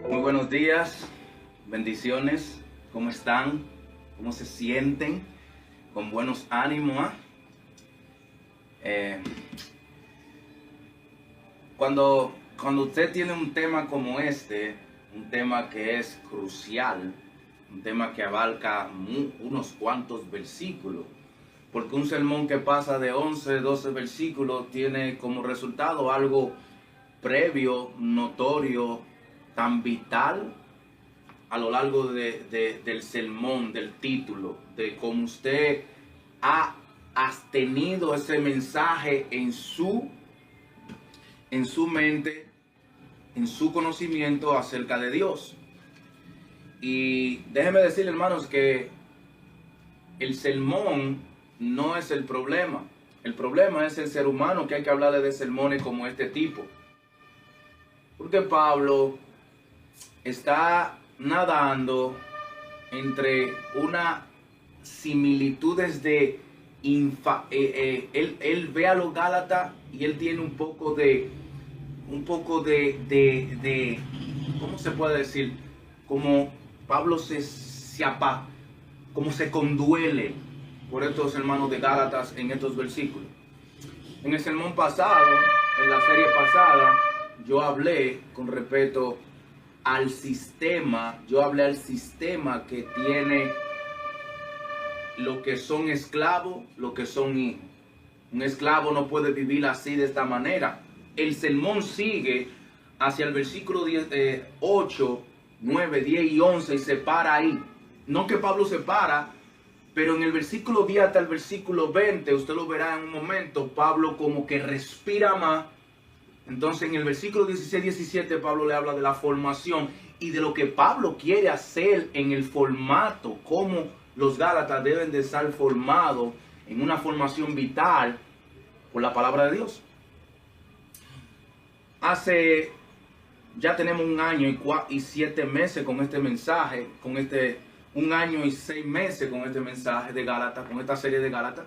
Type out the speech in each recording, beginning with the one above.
Muy buenos días, bendiciones, ¿cómo están? ¿Cómo se sienten? Con buenos ánimos, ¿ah? Cuando usted tiene un tema como este, un tema que es crucial, un tema que abarca unos cuantos versículos, porque un sermón que pasa de 11, 12 versículos tiene como resultado algo previo, notorio, tan vital a lo largo del sermón, del título, de cómo usted ha tenido ese mensaje en su mente, en su conocimiento acerca de Dios. Y déjenme decirle, hermanos, que el sermón no es el problema. El problema es el ser humano, que hay que hablarle de sermones como este tipo. Porque Pablo está nadando entre unas similitudes de él ve a los Gálatas y él tiene un poco de ¿cómo se puede decir? Como Pablo como se conduele por estos hermanos de Gálatas en estos versículos. En el sermón pasado, en la serie pasada, yo hablé con respecto al sistema, que tiene lo que son esclavos, lo que son hijos. Un esclavo no puede vivir así de esta manera. El sermón sigue hacia el versículo 8, 9, 10 y 11 y se para ahí. No que Pablo se para, pero en el versículo 10 hasta el versículo 20, usted lo verá en un momento, Pablo como que respira más. Entonces en el versículo 16-17 Pablo le habla de la formación y de lo que Pablo quiere hacer en el formato, cómo los Gálatas deben de estar formados en una formación vital por la palabra de Dios. Ya tenemos 1 año y 7 meses con este mensaje, 1 año y 6 meses con este mensaje de Gálatas, con esta serie de Gálatas.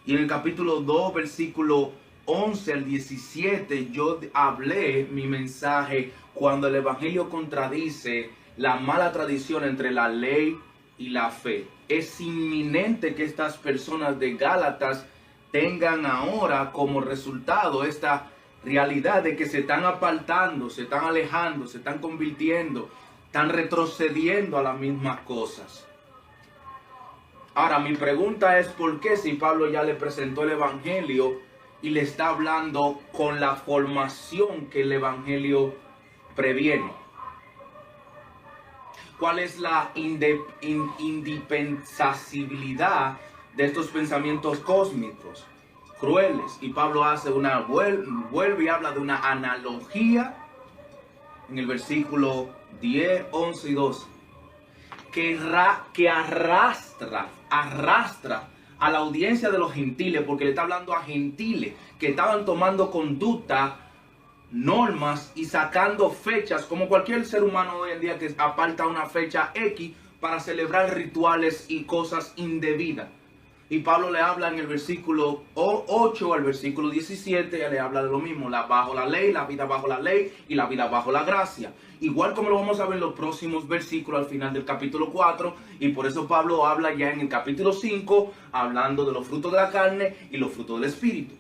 Y en el capítulo 2, versículo 11 al 17, yo hablé mi mensaje cuando el evangelio contradice la mala tradición entre la ley y la fe. Es inminente que estas personas de Gálatas tengan ahora como resultado esta realidad de que se están apartando, se están alejando, se están convirtiendo, están retrocediendo a las mismas cosas. Ahora, mi pregunta es: ¿por qué, si Pablo ya le presentó el evangelio y le está hablando con la formación que el evangelio previene? ¿Cuál es la indispensabilidad de estos pensamientos cósmicos, crueles? Y Pablo hace vuelve y habla de una analogía en el versículo 10, 11 y 12, que arrastra a la audiencia de los gentiles, porque le está hablando a gentiles que estaban tomando conducta, normas y sacando fechas, como cualquier ser humano hoy en día que aparta una fecha X para celebrar rituales y cosas indebidas. Y Pablo le habla en el versículo 8 al versículo 17, le habla de lo mismo: bajo la ley, la vida bajo la ley y la vida bajo la gracia. Igual como lo vamos a ver en los próximos versículos al final del capítulo 4, y por eso Pablo habla ya en el capítulo 5, hablando de los frutos de la carne y los frutos del espíritu.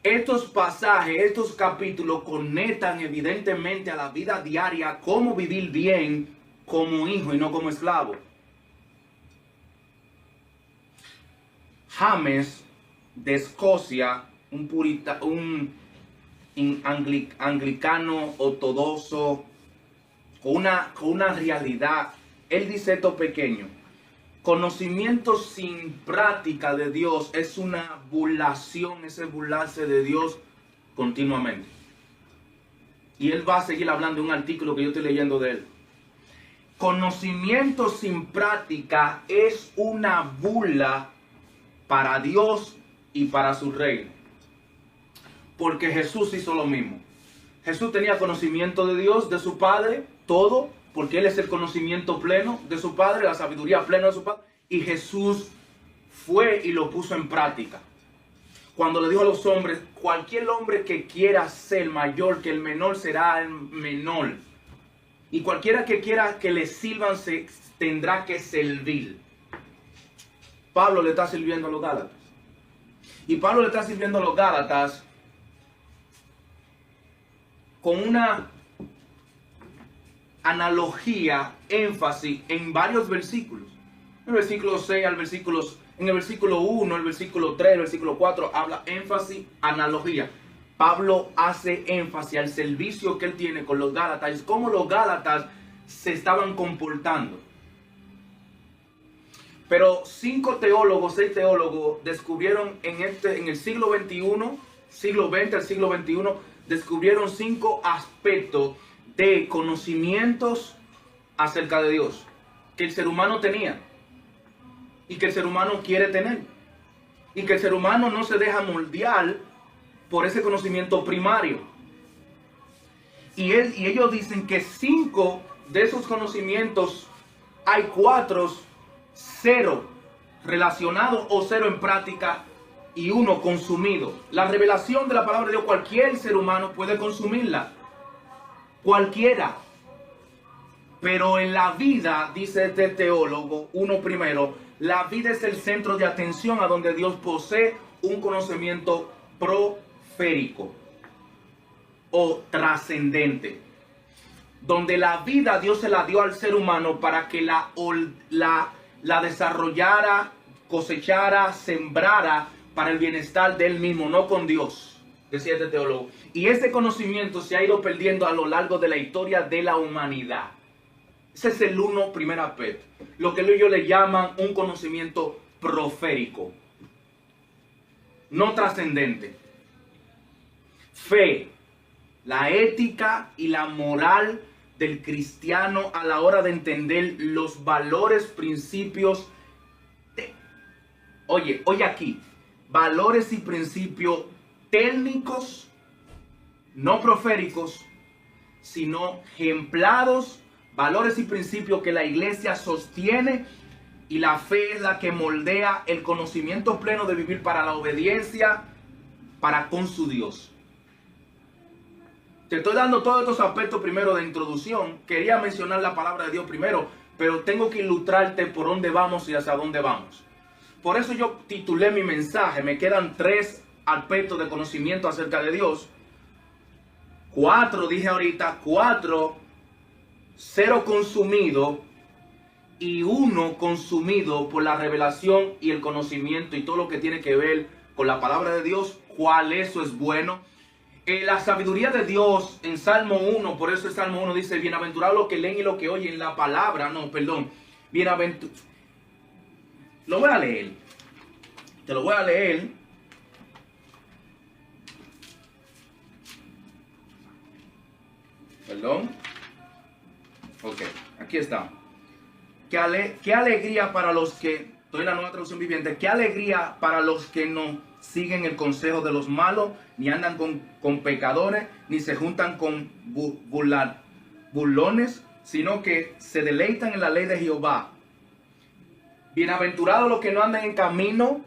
Estos pasajes, estos capítulos conectan evidentemente a la vida diaria, cómo vivir bien como hijo y no como esclavo. James de Escocia, un anglicano ortodoxo con una realidad, él dice esto pequeño: conocimiento sin práctica de Dios es una burlación, es burlarse de Dios continuamente. Y él va a seguir hablando de un artículo que yo estoy leyendo de él. Conocimiento sin práctica es una burla para Dios y para su reino. Porque Jesús hizo lo mismo. Jesús tenía conocimiento de Dios, de su Padre, todo, porque Él es el conocimiento pleno de su Padre, la sabiduría plena de su Padre. Y Jesús fue y lo puso en práctica. cuando le dijo a los hombres, cualquier hombre que quiera ser mayor que el menor será el menor. Y cualquiera que quiera que le sirvan se tendrá que servir. Pablo le está sirviendo a los Gálatas. Y Pablo le está sirviendo a los Gálatas con una analogía, énfasis en varios versículos. En el versículo 6 al versículo, en el versículo 1, el versículo 3, el versículo 4, habla énfasis, analogía. Pablo hace énfasis al servicio que él tiene con los Gálatas y cómo los Gálatas se estaban comportando. Pero 6 teólogos descubrieron en el siglo XXI, siglo XX al siglo XXI, descubrieron 5 aspectos de conocimientos acerca de Dios que el ser humano tenía y que el ser humano quiere tener y que el ser humano no se deja moldear por ese conocimiento primario. Y ellos dicen que 5 de esos conocimientos hay 4 0 relacionados o 0 en práctica y 1 consumido. La revelación de la palabra de Dios, cualquier ser humano puede consumirla, cualquiera. Pero en la vida, dice este teólogo, uno primero, la vida es el centro de atención a donde Dios posee un conocimiento proférico o trascendente. Donde la vida Dios se la dio al ser humano para que la desarrollara, cosechara, sembrara para el bienestar de él mismo, no con Dios, decía este teólogo. Y ese conocimiento se ha ido perdiendo a lo largo de la historia de la humanidad. Ese es el primer aspecto. Lo que ellos le llaman un conocimiento proférico, no trascendente. Fe, la ética y la moral del cristiano a la hora de entender los valores, principios oye aquí, valores y principios técnicos, no proféricos, sino ejemplados, valores y principios que la iglesia sostiene, y la fe es la que moldea el conocimiento pleno de vivir para la obediencia para con su Dios. Te estoy dando todos estos aspectos primero de introducción. Quería mencionar la palabra de Dios primero, pero tengo que ilustrarte por dónde vamos y hacia dónde vamos. Por eso yo titulé mi mensaje. Me quedan 3 aspectos de conocimiento acerca de Dios. 4, dije ahorita, 4, 0 consumido y 1 consumido por la revelación y el conocimiento y todo lo que tiene que ver con la palabra de Dios. ¿Cuál eso es bueno? La sabiduría de Dios en Salmo 1, por eso el Salmo 1 dice, bienaventurados los que leen y los que oyen la palabra, bienaventurados. Lo voy a leer, te lo voy a leer. Perdón. Ok, aquí está. Qué alegría para los que, estoy en la Nueva Traducción Viviente, qué alegría para los que no siguen el consejo de los malos, ni andan con pecadores, ni se juntan con burlones, sino que se deleitan en la ley de Jehová. Bienaventurados los que no andan en camino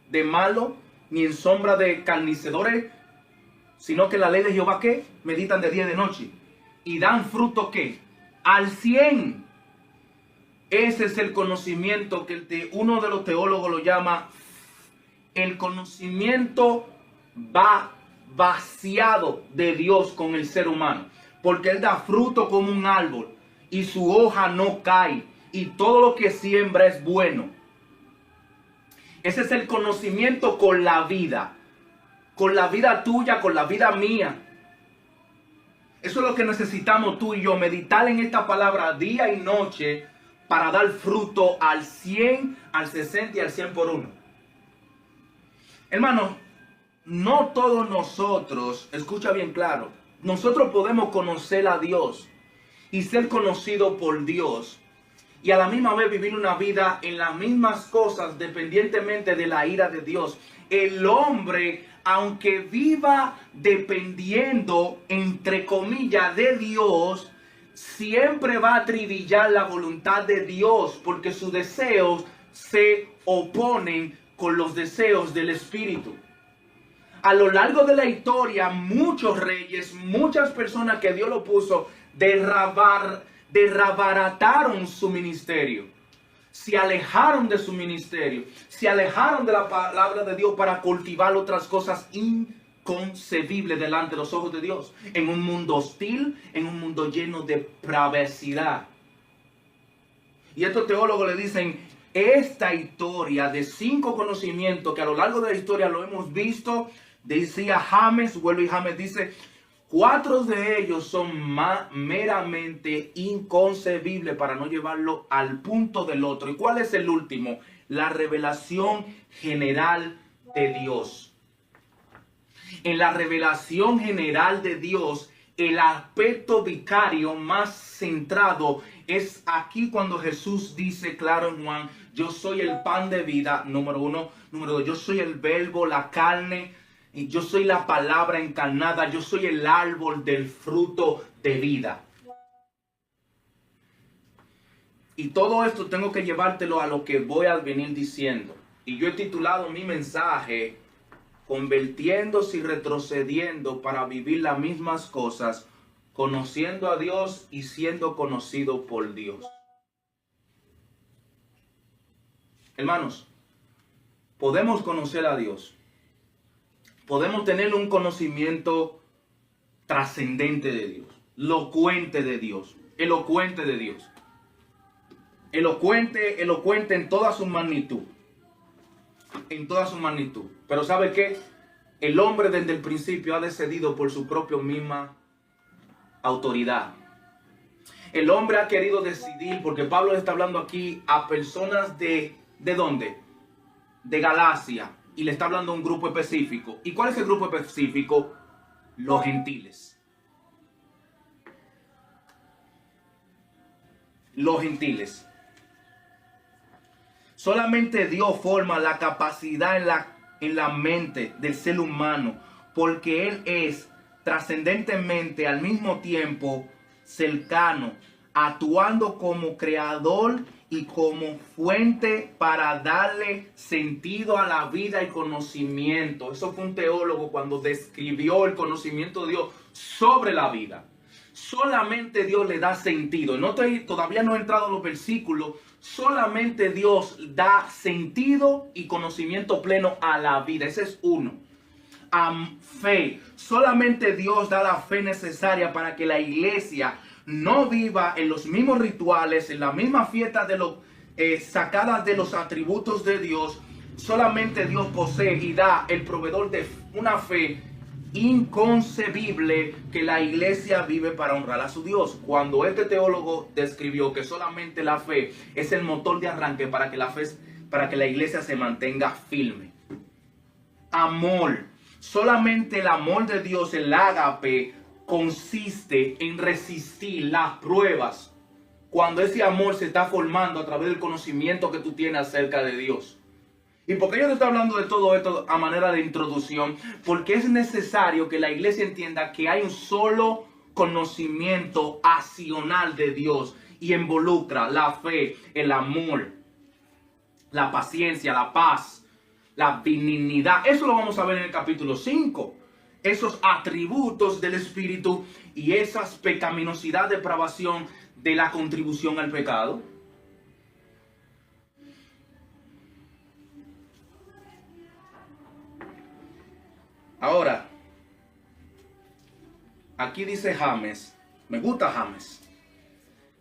de malo, ni en sombra de carnicedores, sino que la ley de Jehová, ¿qué? Meditan de día y de noche. Y dan fruto, ¿qué? Al 100. Ese es el conocimiento que uno de los teólogos lo llama el conocimiento vaciado de Dios con el ser humano, porque Él da fruto como un árbol y su hoja no cae y todo lo que siembra es bueno. Ese es el conocimiento con la vida tuya, con la vida mía. Eso es lo que necesitamos tú y yo, meditar en esta palabra día y noche para dar fruto al 100, al 60 y al 100 por 1. Hermano, no todos nosotros, escucha bien claro, nosotros podemos conocer a Dios y ser conocido por Dios y a la misma vez vivir una vida en las mismas cosas dependientemente de la ira de Dios. El hombre, aunque viva dependiendo, entre comillas, de Dios, siempre va a atribillar la voluntad de Dios porque sus deseos se oponen con los deseos del Espíritu. A lo largo de la historia, muchos reyes, muchas personas que Dios lo puso, derrabarataron su ministerio. Se alejaron de su ministerio, se alejaron de la palabra de Dios para cultivar otras cosas inconcebibles delante de los ojos de Dios. En un mundo hostil, en un mundo lleno de perversidad. Y estos teólogos le dicen, esta historia de 5 conocimientos que a lo largo de la historia lo hemos visto, decía James, vuelve y James dice, 4 de ellos son meramente inconcebibles para no llevarlo al punto del otro. ¿Y cuál es el último? La revelación general de Dios. En la revelación general de Dios, el aspecto vicario más centrado es aquí cuando Jesús dice claro en Juan, yo soy el pan de vida, número 1. Número 2, yo soy el verbo, la carne. Y yo soy la palabra encarnada, yo soy el árbol del fruto de vida. Y todo esto tengo que llevártelo a lo que voy a venir diciendo. Y yo he titulado mi mensaje, convirtiéndose y retrocediendo para vivir las mismas cosas, conociendo a Dios y siendo conocido por Dios. Hermanos, podemos conocer a Dios. Podemos tener un conocimiento trascendente de Dios, elocuente de Dios. Elocuente en toda su magnitud. En toda su magnitud. Pero ¿sabe qué? El hombre desde el principio ha decidido por su propia misma autoridad. El hombre ha querido decidir, porque Pablo está hablando aquí a personas ¿de dónde? De Galacia. Y le está hablando a un grupo específico. ¿Y cuál es el grupo específico? Los gentiles. Los gentiles. Solamente Dios forma la capacidad en la mente del ser humano, porque Él es trascendentemente al mismo tiempo cercano, actuando como creador y como fuente para darle sentido a la vida y conocimiento. Eso fue un teólogo cuando describió el conocimiento de Dios sobre la vida. Solamente Dios le da sentido. Todavía no he entrado en los versículos. Solamente Dios da sentido y conocimiento pleno a la vida. Ese es uno. Fe. Solamente Dios da la fe necesaria para que la iglesia no viva en los mismos rituales, en la misma fiesta sacadas de los atributos de Dios. Solamente Dios posee y da el proveedor de una fe inconcebible que la iglesia vive para honrar a su Dios. Cuando este teólogo describió que solamente la fe es el motor de arranque para que la iglesia se mantenga firme. Amor. Solamente el amor de Dios, el ágape, consiste en resistir las pruebas cuando ese amor se está formando a través del conocimiento que tú tienes acerca de Dios. ¿Y por qué yo te estoy hablando de todo esto a manera de introducción? Porque es necesario que la iglesia entienda que hay un solo conocimiento accional de Dios y involucra la fe, el amor, la paciencia, la paz, la benignidad. Eso lo vamos a ver en el capítulo 5. Esos atributos del Espíritu y esas pecaminosidad, depravación de la contribución al pecado. Ahora, aquí dice James, me gusta James,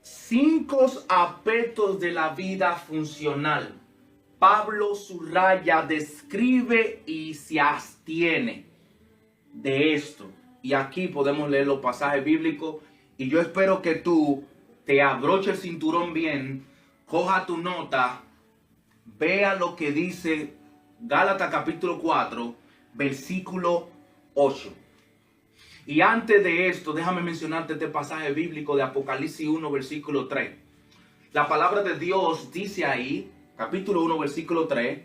5 aspectos de la vida funcional. Pablo subraya, describe y se abstiene de esto. Y aquí podemos leer los pasajes bíblicos. Y yo espero que tú te abroches el cinturón bien, coja tu nota, vea lo que dice Gálatas capítulo 4, versículo 8. Y antes de esto, déjame mencionarte este pasaje bíblico de Apocalipsis 1, versículo 3. La palabra de Dios dice ahí, capítulo 1, versículo 3,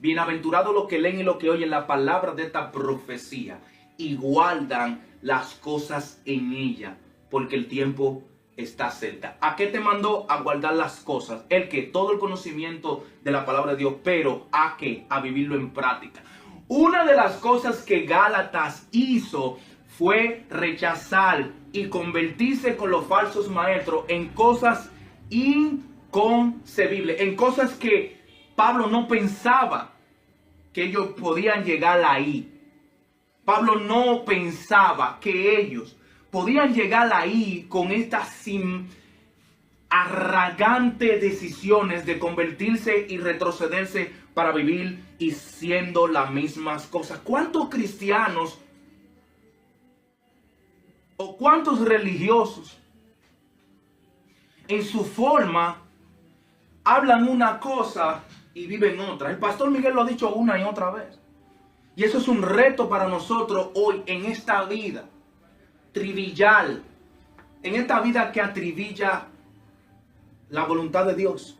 bienaventurados los que leen y los que oyen la palabra de esta profecía y guardan las cosas en ella, porque el tiempo está cerca. ¿A qué te mandó? A guardar las cosas. El que todo el conocimiento de la palabra de Dios, pero ¿a qué? A vivirlo en práctica. Una de las cosas que Gálatas hizo fue rechazar y convertirse con los falsos maestros en cosas inconcebibles, en cosas que Pablo no pensaba que ellos podían llegar ahí. Pablo no pensaba que ellos podían llegar ahí con estas arrogantes decisiones de convertirse y retrocederse para vivir y siendo las mismas cosas. ¿Cuántos cristianos o cuántos religiosos en su forma hablan una cosa y viven otra? El pastor Miguel lo ha dicho una y otra vez. Y eso es un reto para nosotros hoy en esta vida trivial, en esta vida que atribilla la voluntad de Dios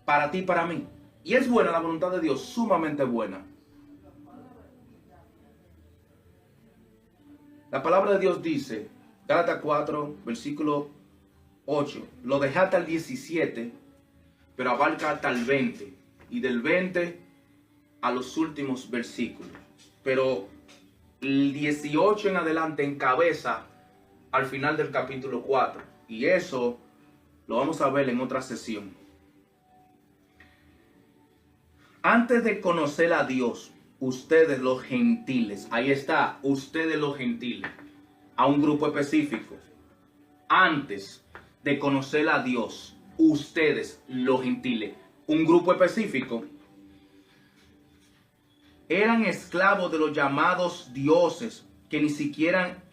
para ti y para mí. Y es buena la voluntad de Dios, sumamente buena. La palabra de Dios dice, Gálatas 4, versículo 8, lo dejé hasta el 17, pero abarca hasta el 20, y del 20 a los últimos versículos. Pero el 18 en adelante encabeza al final del capítulo 4, y eso lo vamos a ver en otra sesión. Antes de conocer a Dios, ustedes los gentiles, ahí está, ustedes los gentiles, a un grupo específico. Antes de conocer a Dios, ustedes los gentiles, un grupo específico, eran esclavos de los llamados dioses, que ni siquiera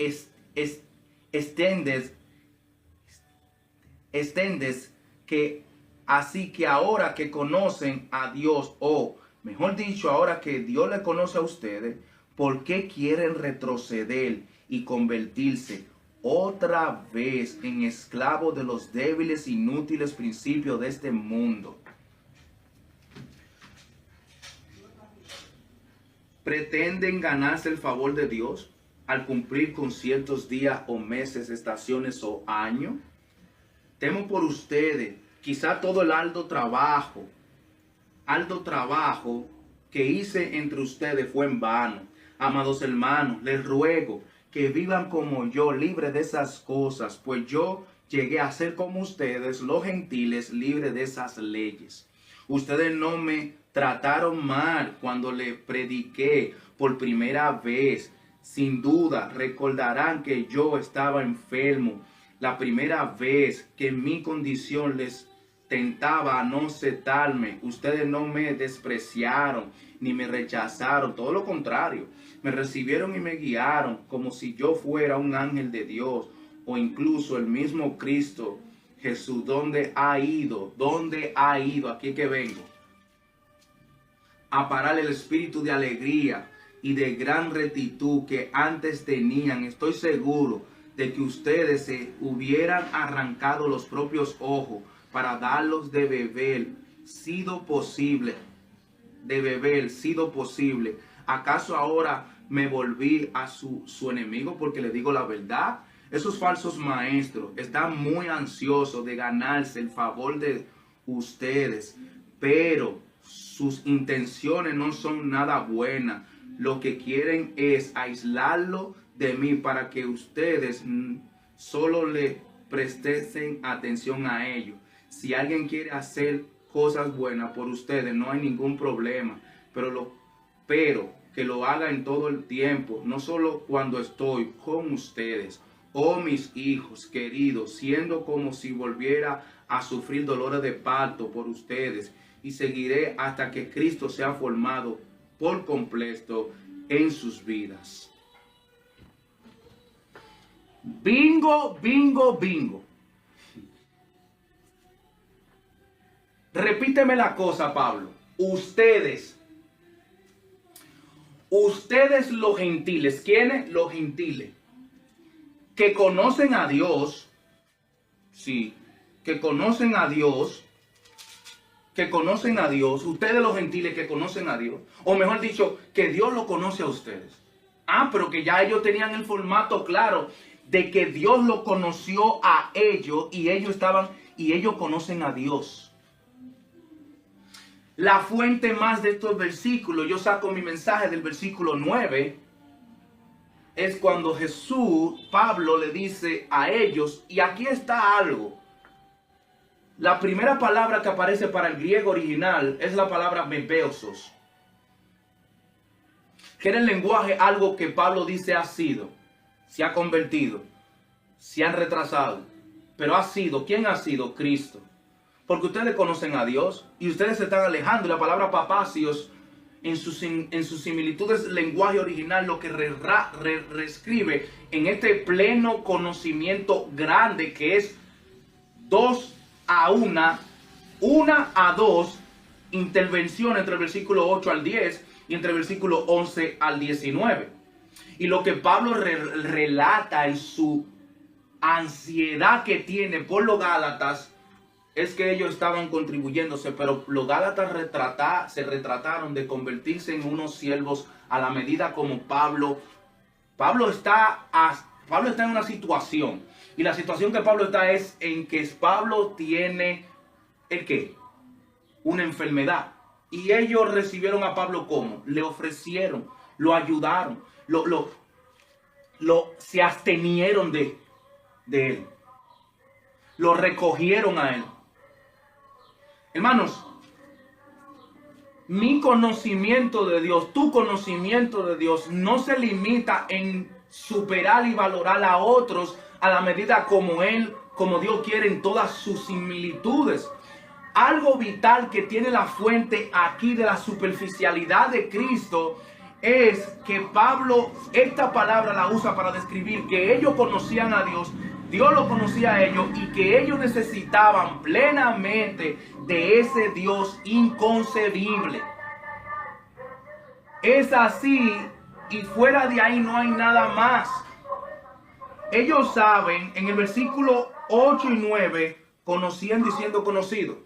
extendes que así que ahora que conocen a Dios, o mejor dicho, ahora que Dios le conoce a ustedes, ¿por qué quieren retroceder y convertirse otra vez en esclavos de los débiles, inútiles principios de este mundo? ¿Pretenden ganarse el favor de Dios al cumplir con ciertos días o meses, estaciones o años? Temo por ustedes, quizá todo el arduo trabajo que hice entre ustedes fue en vano. Amados hermanos, les ruego que vivan como yo, libres de esas cosas, pues yo llegué a ser como ustedes, los gentiles, libres de esas leyes. Ustedes no me trataron mal cuando le prediqué por primera vez. Sin duda recordarán que yo estaba enfermo la primera vez, que mi condición les tentaba a no aceptarme. Ustedes no me despreciaron ni me rechazaron, todo lo contrario, me recibieron y me guiaron como si yo fuera un ángel de Dios, o incluso el mismo Cristo Jesús. ¿Dónde ha ido? Aquí que vengo a parar el espíritu de alegría y de gran rectitud que antes tenían. Estoy seguro de que ustedes se hubieran arrancado los propios ojos para darlos de beber, sido posible. ¿Acaso ahora me volví a su enemigo porque le digo la verdad? Esos falsos maestros están muy ansiosos de ganarse el favor de ustedes, pero sus intenciones no son nada buenas. Lo que quieren es aislarlo de mí para que ustedes solo le presten atención a ellos. Si alguien quiere hacer cosas buenas por ustedes, no hay ningún problema, pero que lo haga en todo el tiempo, no solo cuando estoy con ustedes. Oh, mis hijos queridos, siendo como si volviera a sufrir dolores de parto por ustedes, y seguiré hasta que Cristo sea formado por completo en sus vidas. Bingo, bingo, bingo. Repíteme la cosa, Pablo. Ustedes los gentiles. ¿Quiénes? Los gentiles. Que conocen a Dios. Sí, que conocen a Dios. Ustedes los gentiles que conocen a Dios. O mejor dicho, que Dios lo conoce a ustedes. Pero que ya ellos tenían el formato claro de que Dios lo conoció a ellos y ellos conocen a Dios. La fuente más de estos versículos, yo saco mi mensaje del versículo 9, es cuando Pablo le dice a ellos, y aquí está algo. La primera palabra que aparece para el griego original es la palabra mepeosos, que era el lenguaje algo que Pablo dice ha sido, se ha convertido, se han retrasado, pero ha sido, ¿quién ha sido? Cristo. Porque ustedes conocen a Dios y ustedes se están alejando. Y la palabra papasios en sus similitudes lenguaje original lo que reescribe en este pleno conocimiento grande que es 2 a 1, 1 a 2, intervención entre el versículo 8 al 10 y entre el versículo 11 al 19. Y lo que Pablo relata en su ansiedad que tiene por los Gálatas es que ellos estaban contribuyéndose, pero los Gálatas se retrataron de convertirse en unos siervos a la medida como Pablo está en una situación. Y la situación que Pablo está es en que Pablo tiene, ¿el qué? Una enfermedad. Y ellos recibieron a Pablo ¿cómo? Le ofrecieron, lo ayudaron, se abstenieron de él. Lo recogieron a él. Hermanos, mi conocimiento de Dios, tu conocimiento de Dios no se limita en superar y valorar a otros a la medida como Dios quiere en todas sus similitudes. Algo vital que tiene la fuente aquí de la superficialidad de Cristo es que Pablo esta palabra la usa para describir que ellos conocían a Dios, Dios lo conocía a ellos y que ellos necesitaban plenamente de ese Dios inconcebible. Es así y fuera de ahí no hay nada más. Ellos saben, en el versículo 8 y 9, conociendo y siendo conocido.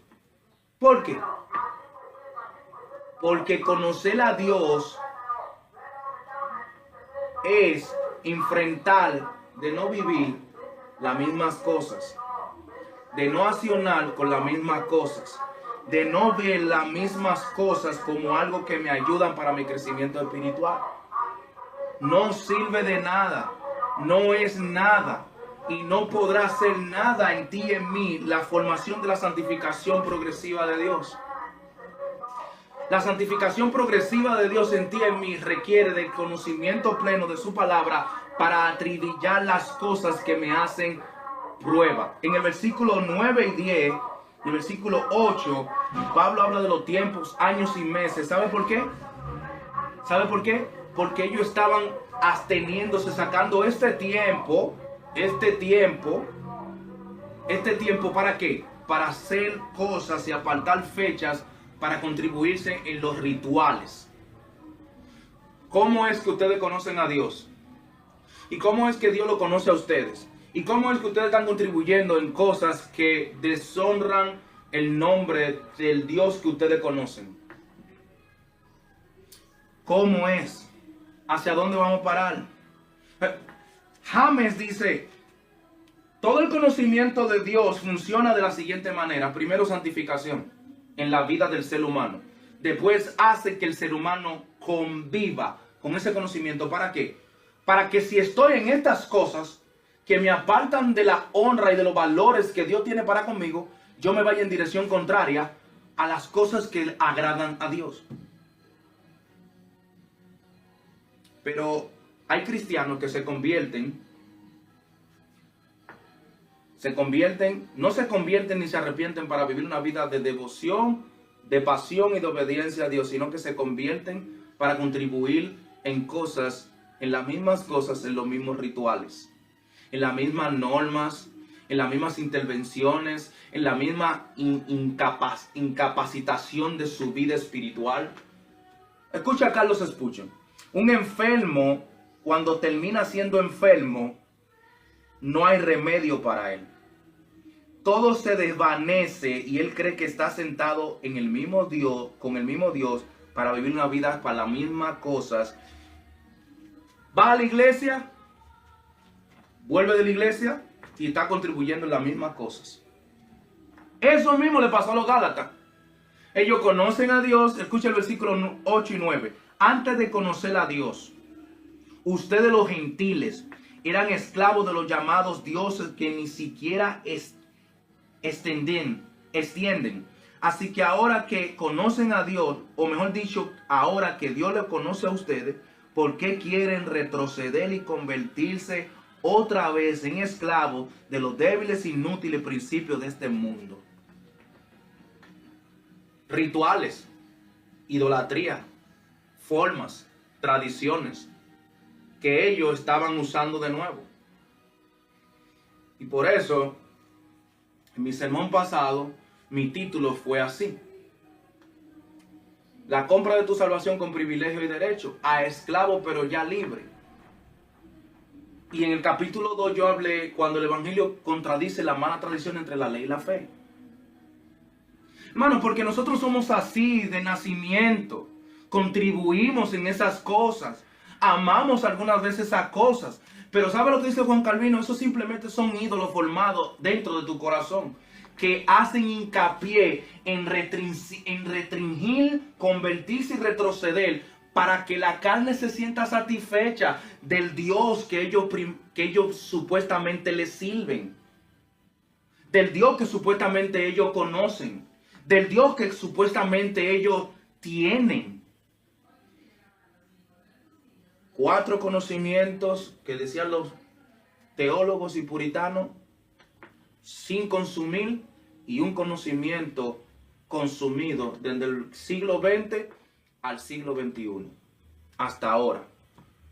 ¿Por qué? Porque conocer a Dios es enfrentar de no vivir las mismas cosas, de no accionar con las mismas cosas, de no ver las mismas cosas como algo que me ayudan para mi crecimiento espiritual. No sirve de nada, no es nada y no podrá ser nada en ti y en mí la formación de la santificación progresiva de Dios. La santificación progresiva de Dios en ti y en mí requiere del conocimiento pleno de su palabra para atribillar las cosas que me hacen prueba. En el versículo 9 y 10, y el versículo 8, Pablo habla de los tiempos, años y meses. ¿Sabe por qué? ¿Sabe por qué? Porque ellos estaban absteniéndose, sacando este tiempo, ¿para qué? Para hacer cosas y apartar fechas para contribuirse en los rituales. ¿Cómo es que ustedes conocen a Dios? ¿Y cómo es que Dios lo conoce a ustedes? ¿Y cómo es que ustedes están contribuyendo en cosas que deshonran el nombre del Dios que ustedes conocen? ¿Cómo es? ¿Hacia dónde vamos a parar? James dice, todo el conocimiento de Dios funciona de la siguiente manera. Primero, santificación en la vida del ser humano. Después hace que el ser humano conviva con ese conocimiento. ¿Para qué? Para que si estoy en estas cosas que me apartan de la honra y de los valores que Dios tiene para conmigo, yo me vaya en dirección contraria a las cosas que agradan a Dios. Pero hay cristianos que no se convierten ni se arrepienten para vivir una vida de devoción, de pasión y de obediencia a Dios, sino que se convierten para contribuir en cosas, en las mismas cosas, en los mismos rituales, en las mismas normas, en las mismas intervenciones, en la misma incapacitación de su vida espiritual. Escucha a Carlos Spurgeon. Un enfermo, cuando termina siendo enfermo, no hay remedio para él. Todo se desvanece y él cree que está sentado en el mismo Dios, con el mismo Dios, para vivir una vida para las mismas cosas. Va a la iglesia, vuelve de la iglesia y está contribuyendo en las mismas cosas. Eso mismo le pasó a los Gálatas. Ellos conocen a Dios. Escucha el versículo 8 y 9. Antes de conocer a Dios, ustedes los gentiles eran esclavos de los llamados dioses que ni siquiera extienden. Así que ahora que conocen a Dios, o mejor dicho, ahora que Dios le conoce a ustedes, ¿por qué quieren retroceder y convertirse otra vez en esclavos de los débiles e inútiles principios de este mundo? Rituales, idolatría, formas, tradiciones que ellos estaban usando de nuevo. Y por eso, en mi sermón pasado, mi título fue así: la compra de tu salvación con privilegio y derecho, a esclavo pero ya libre. Y en el capítulo 2 yo hablé cuando el evangelio contradice la mala tradición entre la ley y la fe. Hermano, porque nosotros somos así de nacimiento, contribuimos en esas cosas, amamos algunas veces esas cosas, pero ¿sabe lo que dice Juan Calvino? Eso simplemente son ídolos formados dentro de tu corazón, que hacen hincapié en restringir, convertirse y retroceder para que la carne se sienta satisfecha del Dios que ellos supuestamente le sirven, del Dios que supuestamente ellos conocen, del Dios que supuestamente ellos tienen. 4 conocimientos que decían los teólogos y puritanos sin consumir, y un conocimiento consumido desde el siglo XX al siglo XXI, hasta ahora.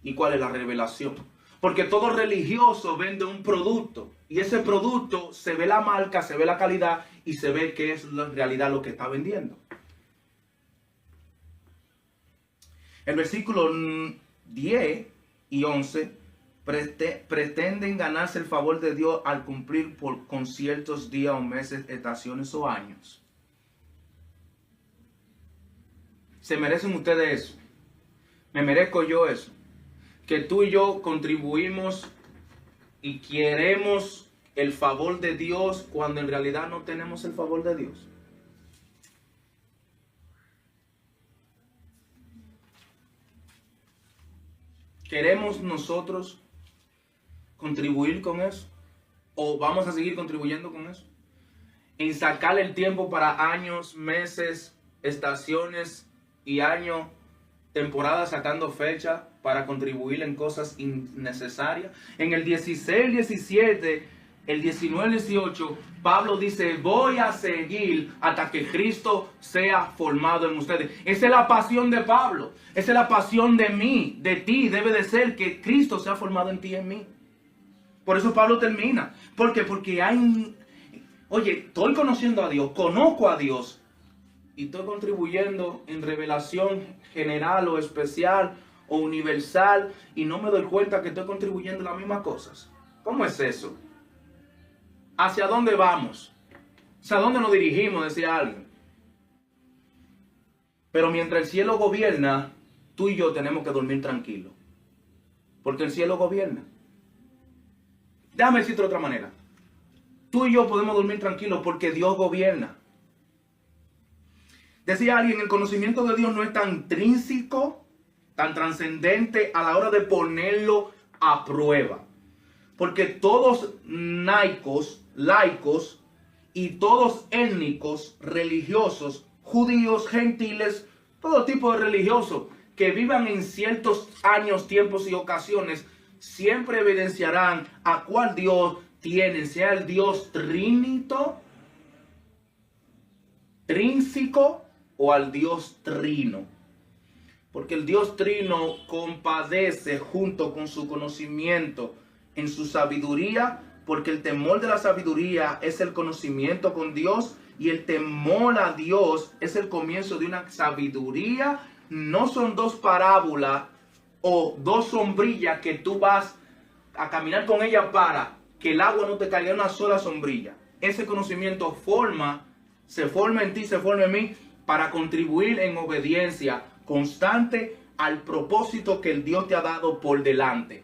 ¿Y cuál es la revelación? Porque todo religioso vende un producto, y ese producto se ve la marca, se ve la calidad, y se ve que es en realidad lo que está vendiendo. El versículo 10 y 11 pretenden ganarse el favor de Dios al cumplir con ciertos días o meses, estaciones o años. ¿Se merecen ustedes eso? ¿Me merezco yo eso? Que tú y yo contribuimos y queremos el favor de Dios cuando en realidad no tenemos el favor de Dios. ¿Queremos nosotros contribuir con eso? ¿O vamos a seguir contribuyendo con eso? En sacar el tiempo para años, meses, estaciones y años, temporadas, sacando fecha para contribuir en cosas innecesarias. En el 16, 17, el 19, 18, Pablo dice: voy a seguir hasta que Cristo sea formado en ustedes. Esa es la pasión de Pablo. Esa es la pasión de mí, de ti. Debe de ser que Cristo sea formado en ti y en mí. Por eso Pablo termina. ¿Por qué? Porque oye, estoy conociendo a Dios, conozco a Dios, y estoy contribuyendo en revelación general o especial o universal, y no me doy cuenta que estoy contribuyendo en las mismas cosas. ¿Cómo es eso? ¿Hacia dónde vamos? ¿Hacia dónde nos dirigimos? Decía alguien. Pero mientras el cielo gobierna, tú y yo tenemos que dormir tranquilos, porque el cielo gobierna. Déjame decirte de otra manera. Tú y yo podemos dormir tranquilos porque Dios gobierna. Decía alguien: el conocimiento de Dios no es tan intrínseco, tan trascendente a la hora de ponerlo a prueba. Porque todos laicos y todos étnicos, religiosos, judíos, gentiles, todo tipo de religiosos que vivan en ciertos años, tiempos y ocasiones, siempre evidenciarán a cuál Dios tienen, sea el Dios trínito, trínseco, o al Dios trino. Porque el Dios trino compadece junto con su conocimiento en su sabiduría, porque el temor de la sabiduría es el conocimiento con Dios, y el temor a Dios es el comienzo de una sabiduría. No son dos parábolas o dos sombrillas que tú vas a caminar con ellas para que el agua no te caiga en una sola sombrilla. Ese conocimiento se forma en ti, se forma en mí, para contribuir en obediencia constante al propósito que el Dios te ha dado por delante.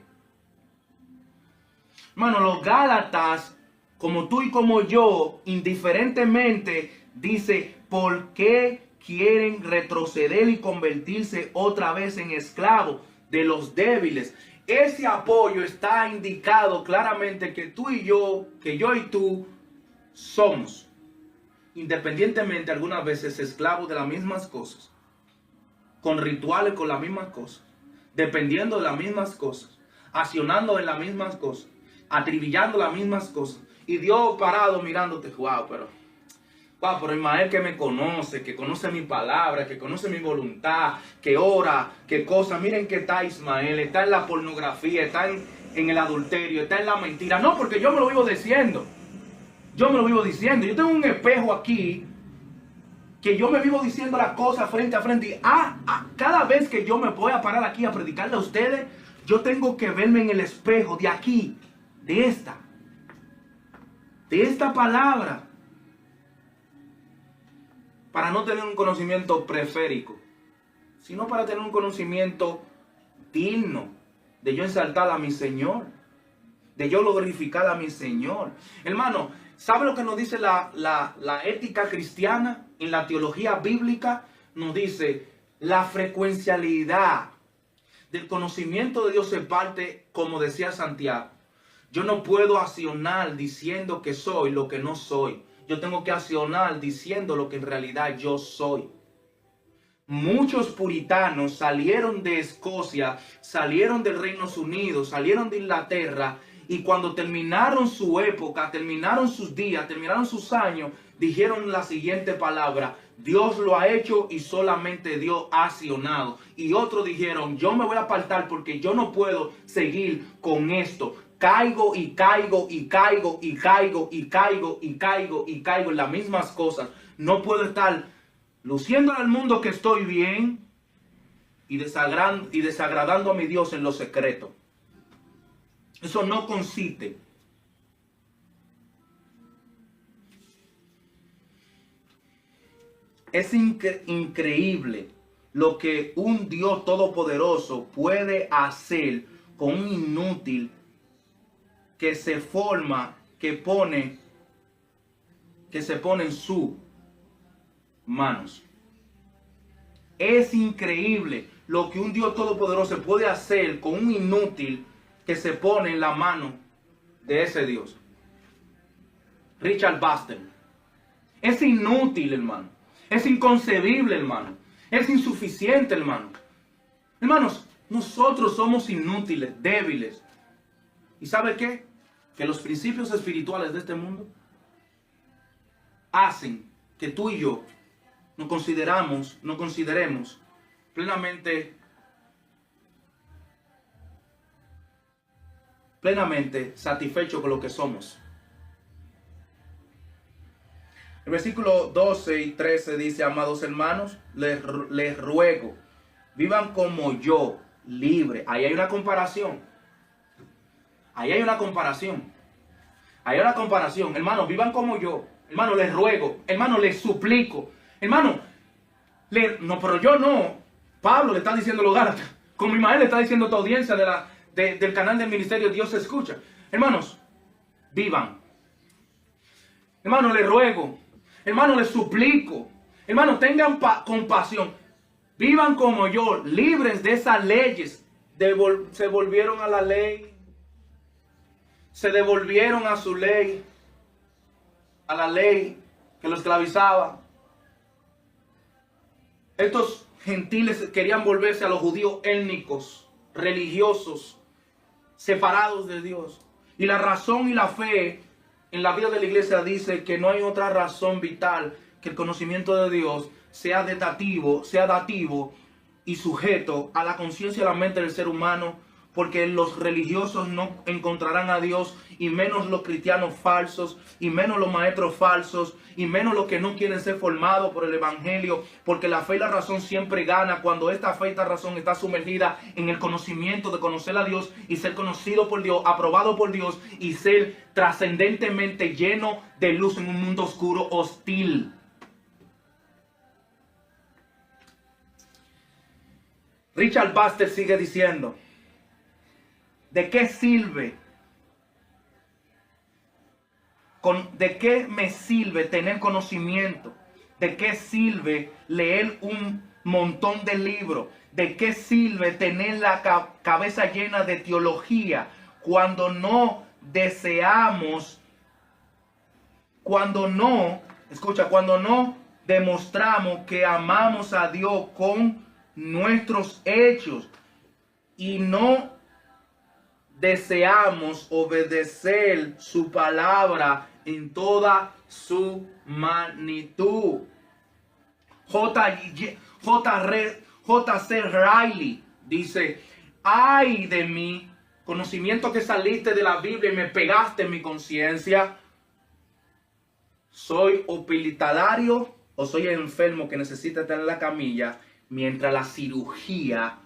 Hermano, los Gálatas, como tú y como yo, indiferentemente Dice, ¿por qué quieren retroceder y convertirse otra vez en esclavos de los débiles? Ese apoyo está indicado claramente que tú y yo, que yo y tú somos, independientemente algunas veces esclavos de las mismas cosas, con rituales con las mismas cosas, dependiendo de las mismas cosas, accionando en las mismas cosas, atribillando las mismas cosas. Y Dios parado mirándote, wow, pero Ismael que me conoce, que conoce mi palabra, que conoce mi voluntad, que ora, que cosa. Miren que está Ismael, está en la pornografía, está en el adulterio, está en la mentira. No, porque yo me lo vivo diciendo. Yo me lo vivo diciendo. Yo tengo un espejo aquí que yo me vivo diciendo las cosas frente a frente. Y cada vez que yo me voy a parar aquí a predicarle a ustedes, yo tengo que verme en el espejo de aquí, de esta palabra, para no tener un conocimiento periférico, sino para tener un conocimiento digno de yo exaltar a mi Señor, de yo glorificar a mi Señor. Hermano, ¿sabe lo que nos dice la ética cristiana en la teología bíblica? Nos dice, la frecuencialidad del conocimiento de Dios se parte, como decía Santiago. Yo no puedo accionar diciendo que soy lo que no soy. Yo tengo que accionar diciendo lo que en realidad yo soy. Muchos puritanos salieron de Escocia, salieron del Reino Unido, salieron de Inglaterra, y cuando terminaron su época, terminaron sus días, terminaron sus años, dijeron la siguiente palabra: Dios lo ha hecho y solamente Dios ha accionado. Y otros dijeron, yo me voy a apartar porque yo no puedo seguir con esto. Caigo y caigo y caigo y caigo y caigo y caigo y caigo en las mismas cosas. No puedo estar luciendo al mundo que estoy bien y desagradando a mi Dios en lo secreto. Eso no consiste. Es increíble lo que un Dios todopoderoso puede hacer con un inútil que se forma, que se pone en sus manos. Es increíble lo que un Dios todopoderoso puede hacer con un inútil que se pone en la mano de ese Dios. Richard Baxter. Es inútil, hermano. Es inconcebible, hermano. Es insuficiente, hermano. Hermanos, nosotros somos inútiles, débiles. ¿Y sabe qué? Que los principios espirituales de este mundo hacen que tú y yo nos consideremos plenamente satisfechos con lo que somos. El versículo 12 y 13 dice, amados hermanos, les ruego, vivan como yo, libre. Ahí hay una comparación. Ahí hay una comparación. Ahí hay una comparación. Hermanos, vivan como yo. Hermano, les ruego. Hermano, les suplico. Hermano, no, pero yo no. Pablo le está diciendo a los Gálatas. Como Ismael le está diciendo a tu audiencia del canal del ministerio Dios se escucha. Hermanos, vivan. Hermano, les ruego. Hermano, les suplico. Hermano, tengan compasión. Vivan como yo, libres de esas leyes. Se volvieron a la ley. Se devolvieron a su ley. A la ley que los esclavizaba. Estos gentiles querían volverse a los judíos étnicos, religiosos, separados de Dios. Y la razón y la fe en la vida de la iglesia dice que no hay otra razón vital que el conocimiento de Dios sea dativo y sujeto a la conciencia y la mente del ser humano, porque los religiosos no encontrarán a Dios, y menos los cristianos falsos, y menos los maestros falsos, y menos los que no quieren ser formados por el evangelio, porque la fe y la razón siempre gana cuando esta fe y esta razón está sumergida en el conocimiento de conocer a Dios y ser conocido por Dios, aprobado por Dios, y ser trascendentemente lleno de luz en un mundo oscuro, hostil. Richard Baxter sigue diciendo, ¿de qué sirve? ¿De qué me sirve tener conocimiento ¿De qué sirve leer un montón de libros? ¿De qué sirve tener la cabeza llena de teología cuando no deseamos, cuando no demostramos que amamos a Dios con nuestros hechos y no deseamos obedecer su palabra en toda su magnitud? J.C. Riley dice: ay de mí, conocimiento que saliste de la Biblia y me pegaste en mi conciencia. ¿Soy hospitalario o soy enfermo que necesita estar en la camilla mientras la cirugía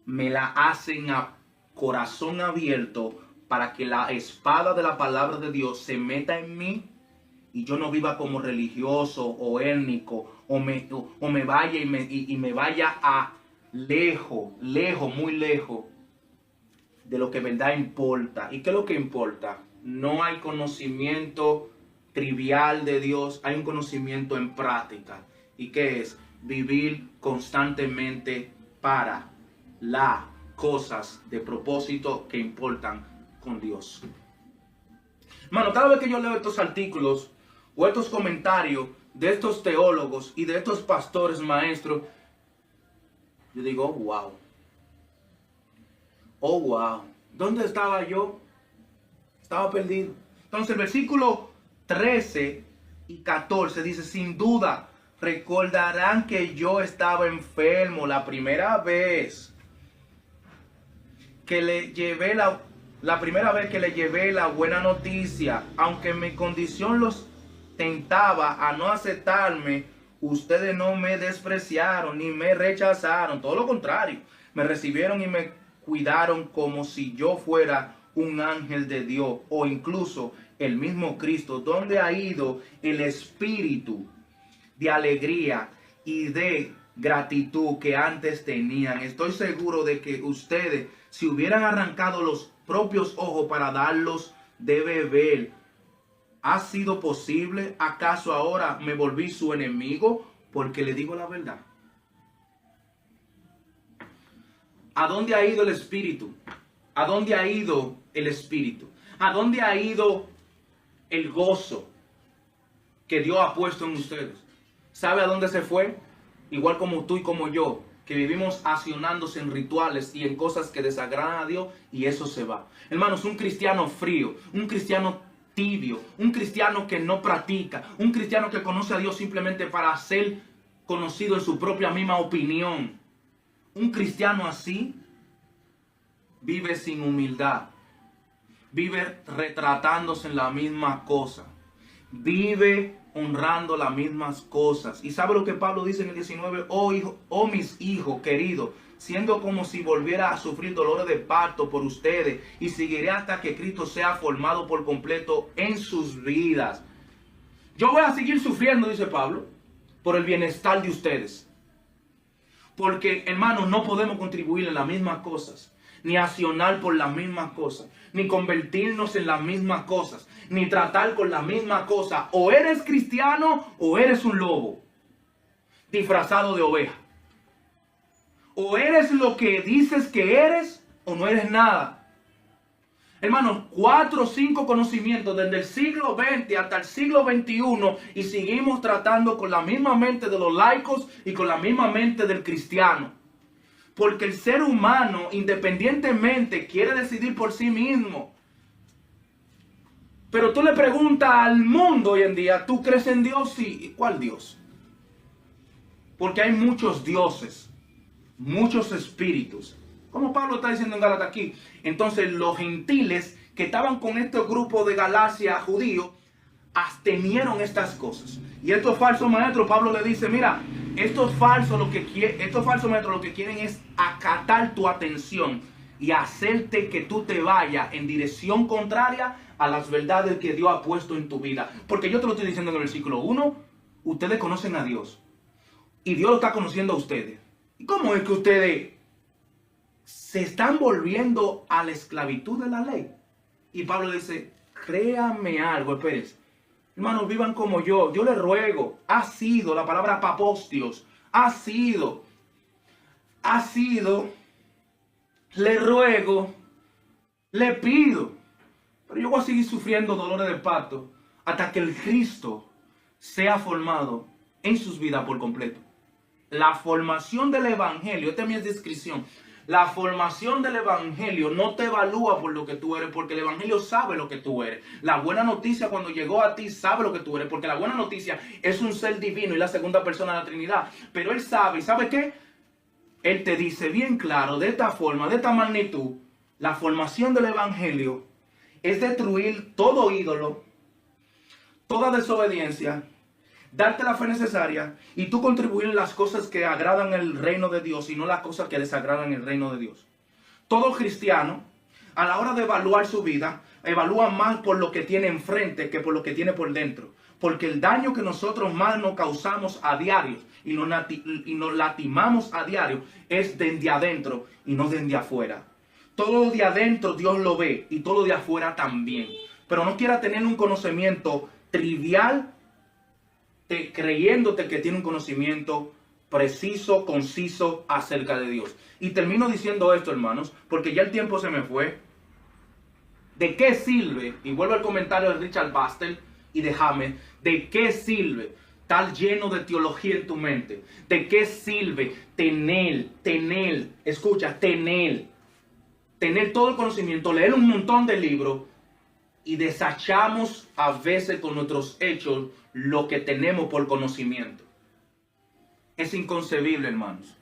me la hacen a corazón abierto para que la espada de la palabra de Dios se meta en mí y yo no viva como religioso o étnico o me vaya y me vaya a lejos, muy lejos de lo que verdad importa? ¿Y qué es lo que importa? No hay conocimiento trivial de Dios, hay un conocimiento en práctica. ¿Y qué es? Vivir constantemente para las cosas de propósito que importan con Dios. Hermano, cada vez que yo leo estos artículos o estos comentarios de estos teólogos y de estos pastores maestros, yo digo, oh wow, ¿dónde estaba yo? Estaba perdido. Entonces el versículo 13 y 14 dice: sin duda recordarán que yo estaba enfermo la primera vez que le llevé la primera vez que le llevé la buena noticia. Aunque mi condición los tentaba a no aceptarme, ustedes no me despreciaron ni me rechazaron. Todo lo contrario, me recibieron y me cuidaron como si yo fuera un ángel de Dios o incluso el mismo Cristo. ¿Dónde ha ido el espíritu de alegría y de gratitud que antes tenían? Estoy seguro de que ustedes, si hubieran arrancado los propios ojos para darlos de beber, ¿ha sido posible? ¿Acaso ahora me volví su enemigo porque le digo la verdad? ¿A dónde ha ido el espíritu? ¿A dónde ha ido el espíritu? ¿A dónde ha ido el gozo que Dios ha puesto en ustedes? ¿Sabe a dónde se fue? Igual como tú y como yo, que vivimos accionándose en rituales y en cosas que desagradan a Dios, y eso se va. Hermanos, un cristiano frío, un cristiano tibio, un cristiano que no practica, un cristiano que conoce a Dios simplemente para ser conocido en su propia misma opinión. Un cristiano así vive sin humildad, vive retratándose en la misma cosa, vive honrando las mismas cosas. ¿Y sabe lo que Pablo dice en el 19? Oh mis hijos queridos, siendo como si volviera a sufrir dolores de parto por ustedes, y seguiré hasta que Cristo sea formado por completo en sus vidas. Yo voy a seguir sufriendo, dice Pablo, por el bienestar de ustedes. Porque, hermanos, no podemos contribuir en las mismas cosas, ni accionar por las mismas cosas, ni convertirnos en las mismas cosas, ni tratar con las mismas cosas. O eres cristiano o eres un lobo disfrazado de oveja. O eres lo que dices que eres o no eres nada. Hermanos, 4 o 5 conocimientos desde el siglo XX hasta el siglo XXI y seguimos tratando con la misma mente de los laicos y con la misma mente del cristiano. Porque el ser humano independientemente quiere decidir por sí mismo. Pero tú le preguntas al mundo hoy en día, ¿tú crees en Dios? Sí. ¿Y cuál Dios? Porque hay muchos dioses, muchos espíritus. Como Pablo está diciendo en Gálatas aquí. Entonces los gentiles que estaban con este grupo de Galacia judíos abstenieron estas cosas. Y estos falsos maestros, Pablo le dice, mira, estos falsos maestros lo que quieren es acatar tu atención y hacerte que tú te vayas en dirección contraria a las verdades que Dios ha puesto en tu vida. Porque yo te lo estoy diciendo en el versículo 1, ustedes conocen a Dios y Dios lo está conociendo a ustedes. ¿Y cómo es que ustedes se están volviendo a la esclavitud de la ley? Y Pablo dice, créame algo, espérense. Hermanos, vivan como yo. Yo les ruego. Ha sido, la palabra papostios. Ha sido. Le ruego. Le pido. Pero yo voy a seguir sufriendo dolores de parto hasta que el Cristo sea formado en sus vidas por completo. La formación del Evangelio, esta es mi descripción. La formación del Evangelio no te evalúa por lo que tú eres, porque el Evangelio sabe lo que tú eres. La buena noticia cuando llegó a ti sabe lo que tú eres, porque la buena noticia es un ser divino y la segunda persona de la Trinidad. Pero Él sabe, ¿y sabe qué? Él te dice bien claro, de esta forma, de esta magnitud, la formación del Evangelio es destruir todo ídolo, toda desobediencia, darte la fe necesaria y tú contribuir en las cosas que agradan el reino de Dios y no las cosas que desagradan el reino de Dios. Todo cristiano, a la hora de evaluar su vida, evalúa más por lo que tiene enfrente que por lo que tiene por dentro. Porque el daño que nosotros más nos causamos a diario y nos lastimamos a diario es desde adentro y no desde afuera. Todo lo de adentro Dios lo ve y todo lo de afuera también. Pero no quiera tener un conocimiento trivial creyéndote que tiene un conocimiento preciso, conciso acerca de Dios. Y termino diciendo esto, hermanos, porque ya el tiempo se me fue. ¿De qué sirve? Y vuelvo al comentario de Richard Baxter y de James. ¿De qué sirve estar lleno de teología en tu mente? ¿De qué sirve tener todo el conocimiento, leer un montón de libros y desechamos a veces con nuestros hechos lo que tenemos por conocimiento? Es inconcebible, hermanos.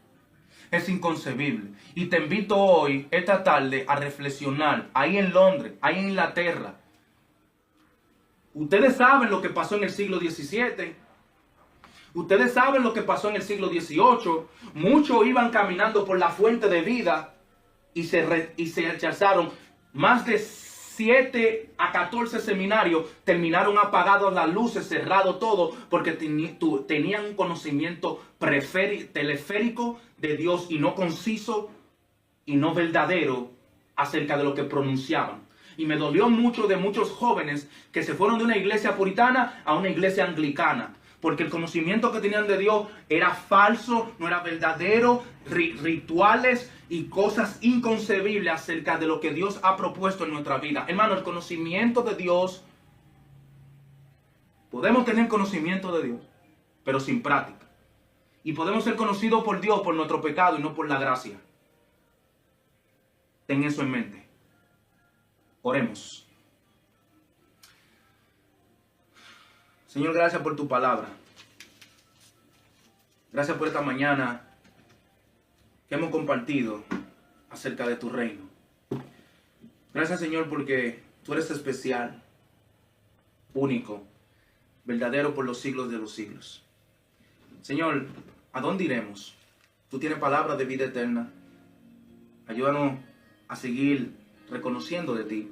Es inconcebible. Y te invito hoy, esta tarde, a reflexionar. Ahí en Londres, ahí en Inglaterra. Ustedes saben lo que pasó en el siglo XVII. Ustedes saben lo que pasó en el siglo XVIII. Muchos iban caminando por la fuente de vida y se rechazaron. Más de 7 a 14 seminarios terminaron apagados las luces, cerrado todo, porque tenían un conocimiento teleférico de Dios y no conciso y no verdadero acerca de lo que pronunciaban. Y me dolió mucho de muchos jóvenes que se fueron de una iglesia puritana a una iglesia anglicana, porque el conocimiento que tenían de Dios era falso, no era verdadero, rituales y cosas inconcebibles acerca de lo que Dios ha propuesto en nuestra vida. Hermano, el conocimiento de Dios, podemos tener conocimiento de Dios, pero sin práctica. Y podemos ser conocidos por Dios por nuestro pecado y no por la gracia. Ten eso en mente. Oremos. Señor, gracias por tu palabra. Gracias por esta mañana que hemos compartido acerca de tu reino. Gracias, Señor, porque tú eres especial, único, verdadero por los siglos de los siglos. Señor, ¿a dónde iremos? Tú tienes palabra de vida eterna. Ayúdanos a seguir reconociendo de ti,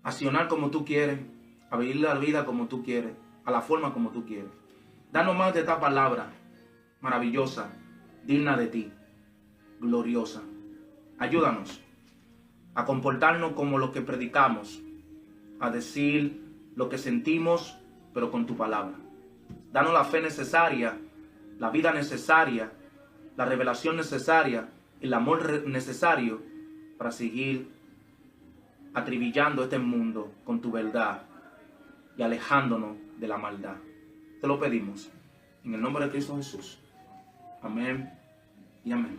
a accionar como tú quieres, a vivir la vida como tú quieres, a la forma como tú quieres. Danos más de esta palabra maravillosa, digna de ti, gloriosa. Ayúdanos a comportarnos como lo que predicamos, a decir lo que sentimos, pero con tu palabra. Danos la fe necesaria, la vida necesaria, la revelación necesaria, el amor necesario para seguir atribillando este mundo con tu verdad y alejándonos de la maldad. Te lo pedimos en el nombre de Cristo Jesús. Amén y amén.